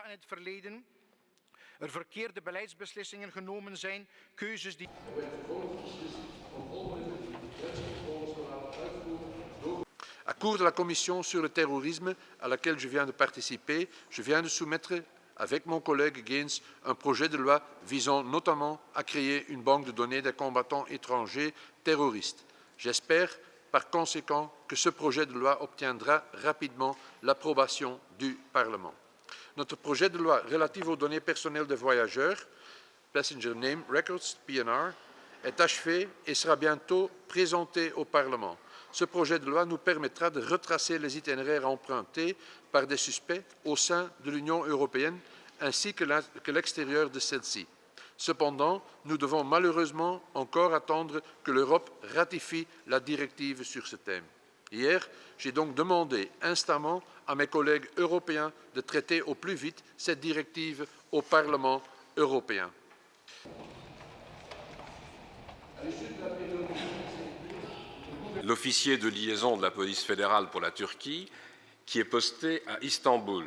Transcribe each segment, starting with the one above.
ja, in het verleden er verkeerde beleidsbeslissingen genomen zijn, keuzes die... À court de la commission sur le terrorisme à laquelle je viens de participer, je viens de soumettre avec mon collègue Gaines un projet de loi visant notamment à créer une banque de données des combattants étrangers terroristes. J'espère par conséquent que ce projet de loi obtiendra rapidement l'approbation du Parlement. Notre projet de loi relatif aux données personnelles des voyageurs, Passenger Name Records, PNR, est achevé et sera bientôt présenté au Parlement. Ce projet de loi nous permettra de retracer les itinéraires empruntés par des suspects au sein de l'Union européenne ainsi que l'extérieur de celle-ci. Cependant, nous devons malheureusement encore attendre que l'Europe ratifie la directive sur ce thème. Hier, j'ai donc demandé instamment à mes collègues européens de traiter au plus vite cette directive au Parlement européen. L'officier de liaison de la police fédérale pour la Turquie, qui est posté à Istanbul,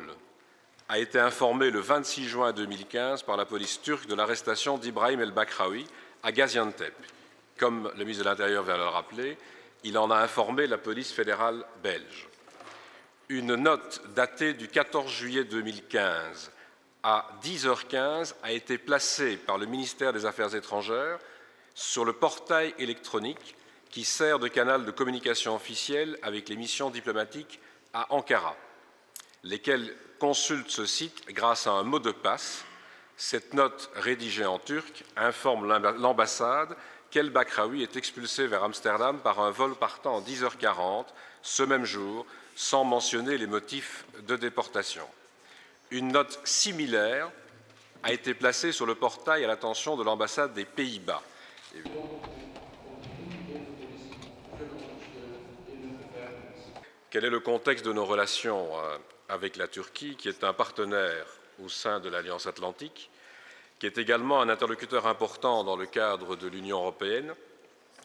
a été informé le 26 juin 2015 par la police turque de l'arrestation d'Ibrahim El-Bakraoui à Gaziantep. Comme le ministre de l'Intérieur vient de le rappeler, il en a informé la police fédérale belge. Une note datée du 14 juillet 2015 à 10h15 a été placée par le ministère des Affaires étrangères sur le portail électronique qui sert de canal de communication officielle avec les missions diplomatiques à Ankara, lesquelles consultent ce site grâce à un mot de passe. Cette note rédigée en turc informe l'ambassade qu'El-Bakraoui est expulsé vers Amsterdam par un vol partant à 10h40 ce même jour, sans mentionner les motifs de déportation. Une note similaire a été placée sur le portail à l'attention de l'ambassade des Pays-Bas. Quel est le contexte de nos relations avec la Turquie, qui est un partenaire au sein de l'Alliance atlantique, qui est également un interlocuteur important dans le cadre de l'Union européenne,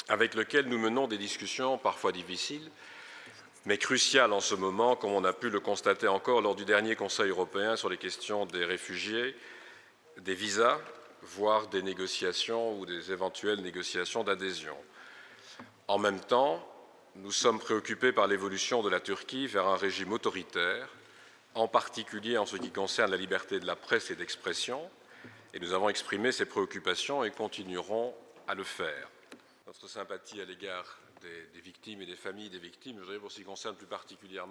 avec lequel nous menons des discussions parfois difficiles, mais cruciales en ce moment, comme on a pu le constater encore lors du dernier Conseil européen sur les questions des réfugiés, des visas, voire des négociations ou des éventuelles négociations d'adhésion. En même temps, nous sommes préoccupés par l'évolution de la Turquie vers un régime autoritaire, en particulier en ce qui concerne la liberté de la presse et d'expression, et nous avons exprimé ces préoccupations et continuerons à le faire. Notre sympathie à l'égard des victimes et des familles des victimes, je dirais pour ce qui concerne plus particulièrement